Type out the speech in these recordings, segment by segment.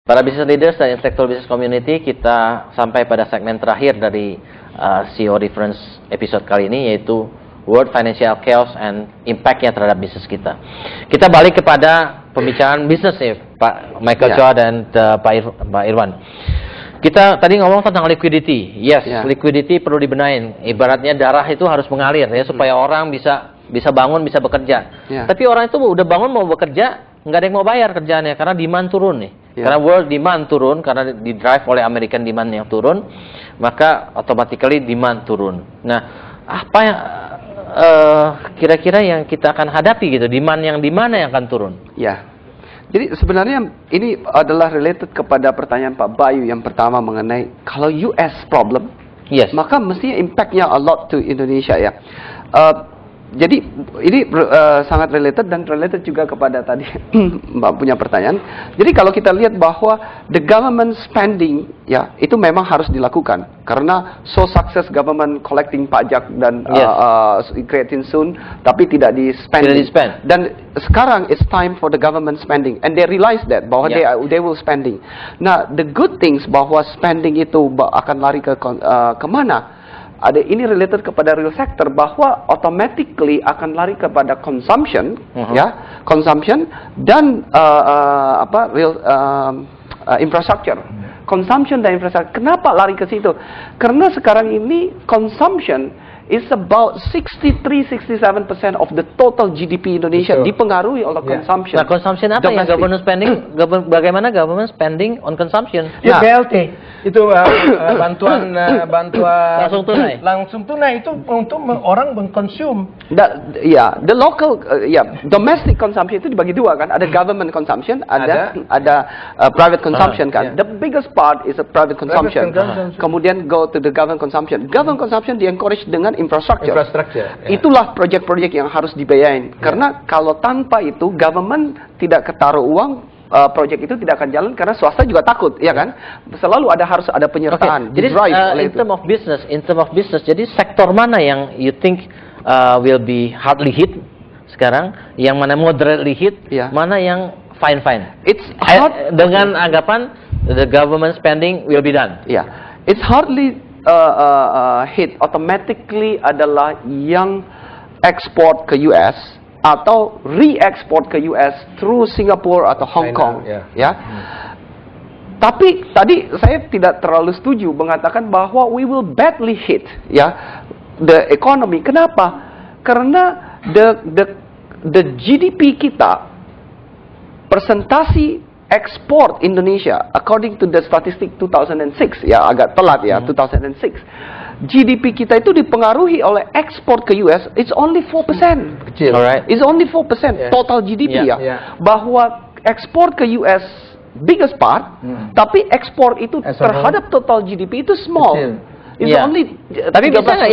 Para business leaders dan intellectual business community, kita sampai pada segmen terakhir dari CEO Reference episode kali ini, yaitu World Financial Chaos and Impact-nya terhadap bisnis kita. Kita balik kepada pembicaraan bisnis nih, Pak Michael Chua dan Pak Irwan. Kita tadi ngomong tentang liquidity. Yes, liquidity perlu dibenahin. Ibaratnya darah itu harus mengalir ya, supaya orang bisa bangun, bisa bekerja. Tapi orang itu udah bangun mau bekerja, nggak ada yang mau bayar kerjaannya karena demand turun nih. Karena world demand turun, karena di drive oleh American demand yang turun, maka automatically demand turun. Nah, apa yang kira-kira yang kita akan hadapi gitu, demand yang di mana yang akan turun? Ya, jadi sebenarnya ini adalah related kepada pertanyaan Pak Bayu yang pertama mengenai kalau US problem, maka mestinya impact-nya a lot to Indonesia ya. Jadi ini sangat related dan related juga kepada tadi Mbak punya pertanyaan. Jadi kalau kita lihat bahwa the government spending ya itu memang harus dilakukan karena so success government collecting pajak dan creating soon tapi tidak di spend. Dan sekarang it's time for the government spending and they realize that bahwa they will spending. Nah, the good things bahwa spending itu akan lari ke kemana? Ini related kepada real sector bahwa automatically akan lari kepada consumption, consumption dan real infrastructure. Consumption dan infrastructure. Kenapa lari ke situ? Karena sekarang ini consumption is about 63-67% of the total GDP Indonesia dipengaruhi oleh consumption. Nah, consumption apa yang government spending? Bagaimana government spending on consumption? Ya, BLT itu bantuan langsung tunai itu untuk orang mengkonsum. The local domestic consumption itu dibagi dua kan, ada government consumption, ada private consumption kan. The biggest part is a private consumption. Kemudian go to the government consumption. Government consumption di encourage dengan infrastructure. Itulah proyek-proyek yang harus dibiayain. Karena kalau tanpa itu government tidak ketaruh uang, proyek itu tidak akan jalan karena swasta juga takut, ya kan? Selalu harus ada penyertaan. Jadi in term of business, jadi sektor mana yang you think will be hardly hit sekarang, yang mana moderately hit, mana yang fine? It's hard dengan anggapan the government spending will be done. It's hardly hit automatically adalah yang ekspor ke US atau re-export ke US through Singapore atau Hong Kong, Tapi tadi saya tidak terlalu setuju mengatakan bahwa we will badly hit the economy. Kenapa? Karena the GDP kita presentasi ekspor Indonesia according to the statistic 2006 agak telat 2006 GDP kita itu dipengaruhi oleh ekspor ke US. It's only 4%. Kecil. It's only 4% total GDP bahwa ekspor ke US biggest part, tapi ekspor itu terhadap total GDP itu small. It's only tapi bisa nggak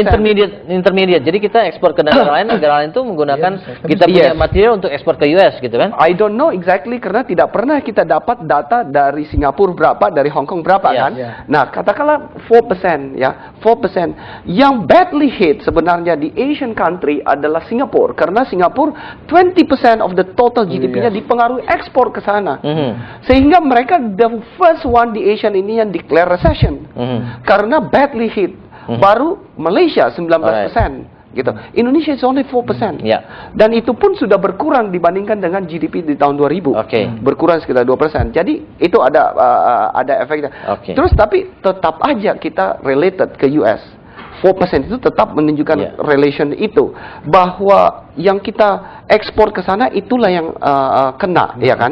intermediate? Jadi kita ekspor ke negara lain itu menggunakan kita punya material untuk ekspor ke US gitu kan? I don't know exactly karena tidak pernah kita dapat data dari Singapura berapa, dari Hong Kong berapa kan? Nah, katakanlah 4%. Yang badly hit sebenarnya di Asian country adalah Singapura karena Singapura 20% of the total GDP-nya dipengaruhi ekspor ke sana. Sehingga mereka the first one di Asian ini yang declare recession. Karena badly hit. Baru Malaysia 19% gitu. Indonesia is only 4%. Dan itu pun sudah berkurang dibandingkan dengan GDP di tahun 2000. Berkurang sekitar 2%. Jadi itu ada efeknya. Terus tapi tetap aja kita related ke US. 4% itu tetap menunjukkan relation itu bahwa yang kita ekspor ke sana itulah yang kena, ya kan?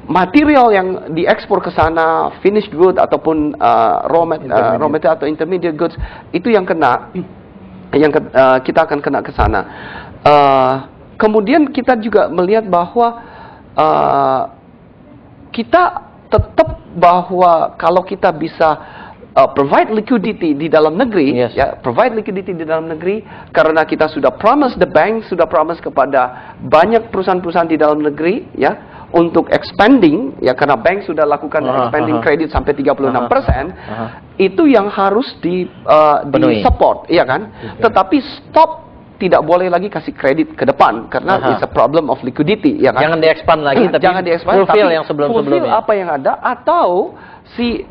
Material yang diekspor ke sana, finished good ataupun raw material atau intermediate goods itu yang kena, kita akan kena ke sana. Kemudian kita juga melihat bahwa kita tetap bahwa kalau kita bisa provide liquidity di dalam negeri, provide liquidity di dalam negeri karena kita sudah promise the bank, sudah promise kepada banyak perusahaan-perusahaan di dalam negeri, untuk expanding, karena bank sudah lakukan expanding kredit sampai 36%, itu yang harus di support, kan? Tetapi stop tidak boleh lagi kasih kredit ke depan karena it's a problem of liquidity, ya kan? Jangan di-expand lagi, tapi jangan di-expand, fulfill tapi yang sebelum-sebelumnya. Fulfill apa yang ada, atau si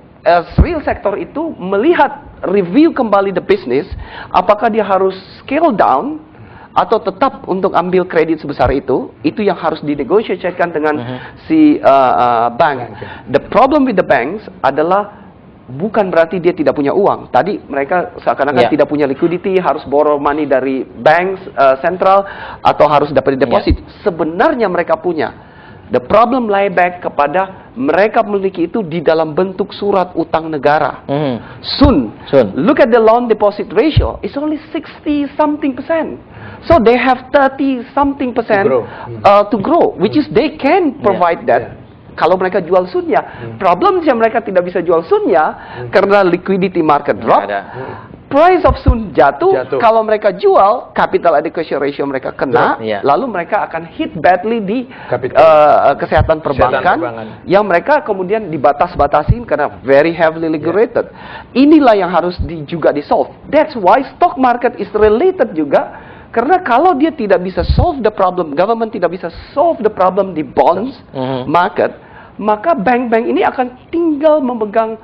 real sector itu melihat review kembali the business, apakah dia harus scale down atau tetap untuk ambil kredit sebesar itu yang harus dinegosiasikan dengan si bank. The problem with the banks adalah bukan berarti dia tidak punya uang. Tadi mereka seakan-akan tidak punya liquidity, harus borrow money dari bank sentral atau harus dapat deposit. Sebenarnya mereka punya. The problem lie back kepada mereka memiliki itu di dalam bentuk surat utang negara. Soon. Look at the loan deposit ratio. It's only 60 something percent. So they have 30 something percent to grow, which is they can provide that. Kalau mereka jual sunnya, problemnya mereka tidak bisa jual sunnya karena liquidity market drop, price of sun jatuh. Kalau mereka jual, capital adequacy ratio mereka kena, lalu mereka akan hit badly di kesehatan perbankan, yang mereka kemudian dibatas-batasin karena very heavily regulated. Inilah yang harus juga di-solve. That's why stock market is related juga. Karena kalau dia tidak bisa solve the problem, government tidak bisa solve the problem di bonds market, maka bank-bank ini akan tinggal memegang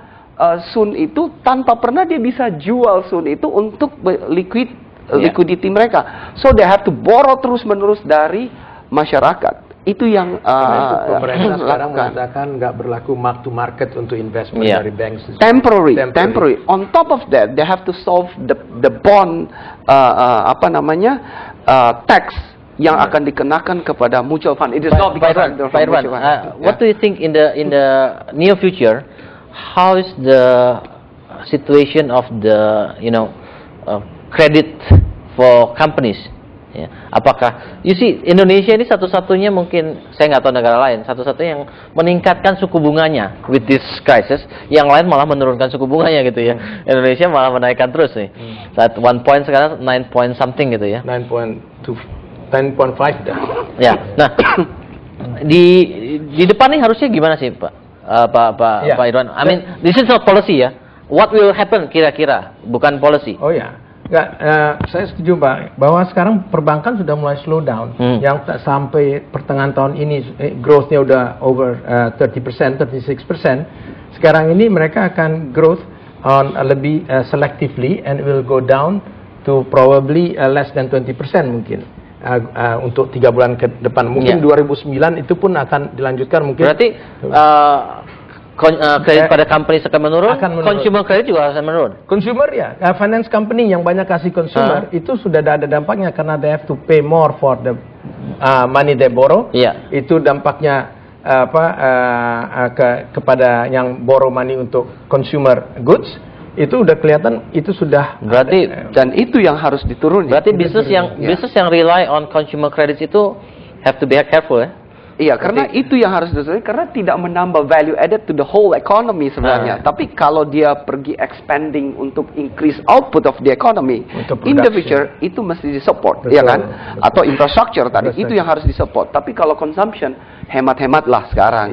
sun itu tanpa pernah dia bisa jual sun itu untuk liquidity mereka. So they have to borrow terus-menerus dari masyarakat. Itu yang pemerintah sekarang mengatakan nggak berlaku mark to market untuk investment dari bank. Temporary. On top of that, they have to solve the bond tax yang akan dikenakan kepada mutual fund. It is not because Pak Irwan, what do you think in the near future? How is the situation of the credit for companies? Ya. Apakah, you see, Indonesia ini satu-satunya, mungkin saya nggak tahu negara lain, satu-satunya yang meningkatkan suku bunganya with this crisis, yang lain malah menurunkan suku bunganya gitu ya. Indonesia malah menaikkan terus nih. Saat 1 point sekarang 9 point something gitu ya. 9.5 dah. Ya. Nah, di depan nih harusnya gimana sih, Pak Irwan? I mean, this is not policy ya. What will happen kira-kira, bukan policy. Oh ya. Enggak, saya setuju Pak, bahwa sekarang perbankan sudah mulai slow down. Yang sampai pertengahan tahun ini growth-nya udah over 30%, 36%. Sekarang ini mereka akan growth on lebih selectively and will go down to probably less than 20% mungkin. Untuk 3 bulan ke depan. Mungkin 2009 itu pun akan dilanjutkan mungkin. Berarti kredit pada company akan menurun, consumer credit juga akan menurun. Consumer ya, finance company yang banyak kasih consumer itu sudah ada dampaknya karena they have to pay more for the money they borrow. Itu dampaknya kepada yang borrow money untuk consumer goods. Itu udah kelihatan, itu sudah berarti dan itu yang harus diturunkan. Berarti bisnis yang rely on consumer credits itu have to be careful ya. Iya, karena itu yang harus diturunkan, karena tidak menambah value added to the whole economy sebenarnya. Tapi kalau dia pergi expanding untuk increase output of the economy, in the future itu mesti disupport, ya kan? Atau infrastructure tadi, itu yang harus disupport. Tapi kalau consumption, hemat-hematlah sekarang.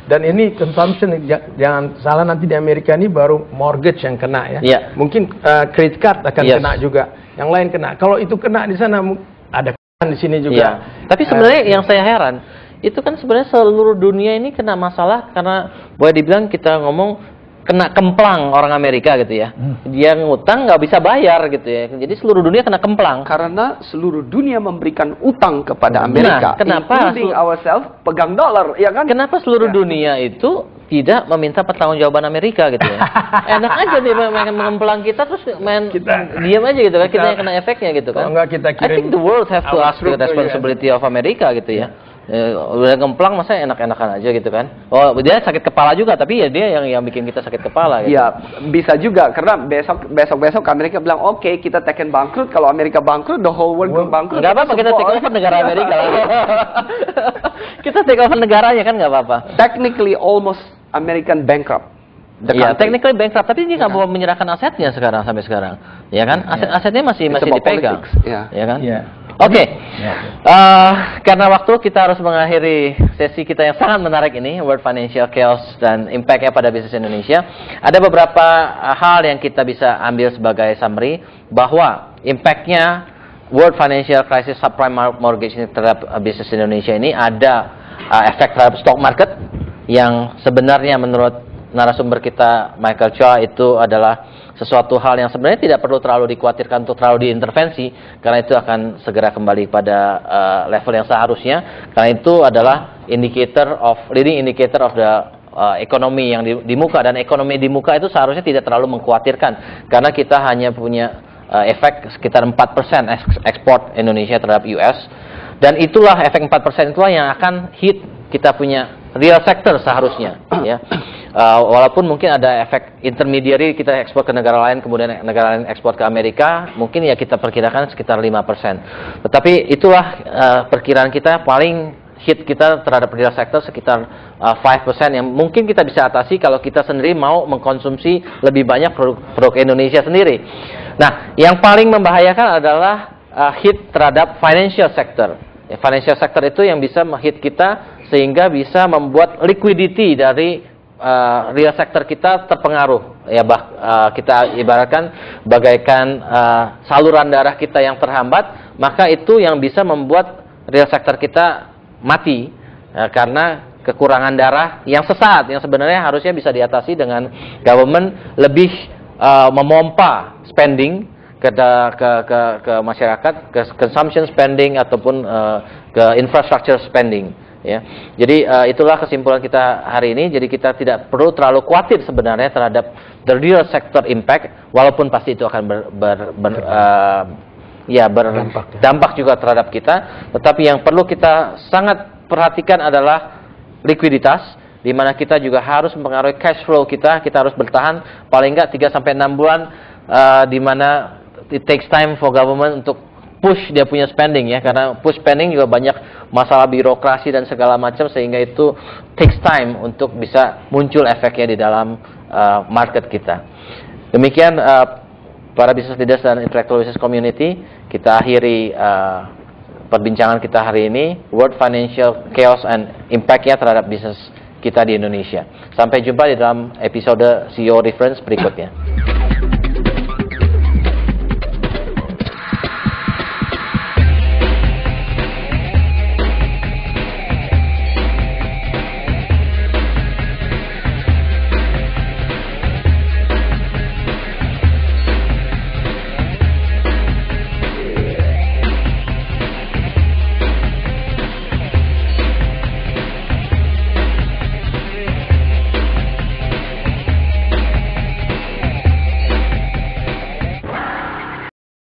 Dan ini consumption, jangan salah, nanti di Amerika ini baru mortgage yang kena ya. Mungkin credit card akan kena juga, yang lain kena. Kalau itu kena di sana, ada di sini juga. Tapi sebenarnya yang saya heran, itu kan sebenarnya seluruh dunia ini kena masalah karena boleh dibilang kita ngomong kena kemplang orang Amerika gitu ya. Dia ngutang nggak bisa bayar gitu ya. Jadi seluruh dunia kena kemplang. Karena seluruh dunia memberikan utang kepada Amerika. Kenapa? Including ourselves pegang dolar, ya kan? Kenapa seluruh dunia itu tidak meminta pertanggungjawaban Amerika gitu ya? Enak aja dia main mengemplang kita terus diam aja gitu kan, kita yang kena efeknya gitu kan. I think the world have to ask the responsibility of America gitu ya. Udah ngemplang masa enak-enakan aja gitu kan. Oh, dia sakit kepala juga, tapi ya dia yang bikin kita sakit kepala gitu. Iya, bisa juga karena besok Amerika bilang oke, kita taken bangkrut. Kalau Amerika bangkrut, the whole world bangkrut. Enggak apa-apa, kita take over negara Amerika lah. Kita take over negaranya kan enggak apa-apa. Technically almost American bankrupt. Iya, technically bankrupt, tapi dia nggak mau menyerahkan asetnya sampai sekarang, ya kan? Asetnya masih dipegang, ya kan? Oke, karena waktu kita harus mengakhiri sesi kita yang sangat menarik ini, World Financial Chaos dan Impact-nya pada bisnis Indonesia. Ada beberapa hal yang kita bisa ambil sebagai summary, bahwa impact-nya world financial crisis subprime mortgage ini terhadap bisnis Indonesia ini ada efek terhadap stock market yang sebenarnya menurut narasumber kita Michael Chua itu adalah sesuatu hal yang sebenarnya tidak perlu terlalu dikhawatirkan untuk terlalu diintervensi karena itu akan segera kembali pada level yang seharusnya, karena itu adalah leading indicator of the ekonomi yang di muka, dan ekonomi di muka itu seharusnya tidak terlalu mengkhawatirkan karena kita hanya punya efek sekitar 4% ekspor Indonesia terhadap US, dan itulah efek 4% itulah yang akan hit kita punya real sector seharusnya ya. Walaupun mungkin ada efek intermediary, kita ekspor ke negara lain kemudian negara lain ekspor ke Amerika, mungkin ya kita perkirakan sekitar 5%. Tetapi itulah perkiraan kita, paling hit kita terhadap real sector sekitar 5% yang mungkin kita bisa atasi kalau kita sendiri mau mengkonsumsi lebih banyak produk Indonesia sendiri. Nah, yang paling membahayakan adalah hit terhadap financial sector. Financial sector itu yang bisa menghit kita sehingga bisa membuat liquidity dari real sector kita terpengaruh. Ya, kita ibaratkan bagaikan saluran darah kita yang terhambat, maka itu yang bisa membuat real sector kita mati karena kekurangan darah yang sesaat, yang sebenarnya harusnya bisa diatasi dengan government lebih memompa spending ke masyarakat, ke consumption spending ataupun ke infrastructure spending ya. Jadi itulah kesimpulan kita hari ini. Jadi kita tidak perlu terlalu khawatir sebenarnya terhadap the real sector impact, walaupun pasti itu akan berdampak juga terhadap kita. Tetapi yang perlu kita sangat perhatikan adalah likuiditas, di mana kita juga harus mempengaruhi cash flow kita. Kita harus bertahan paling nggak 3-6 bulan, di mana it takes time for government untuk push dia punya spending ya, karena push spending juga banyak masalah birokrasi dan segala macam, sehingga itu takes time untuk bisa muncul efeknya di dalam market kita. Demikian para business leaders dan intellectual business community, kita akhiri perbincangan kita hari ini, World Financial Chaos and Impact-nya terhadap bisnis kita di Indonesia. Sampai jumpa di dalam episode CEO Reference berikutnya.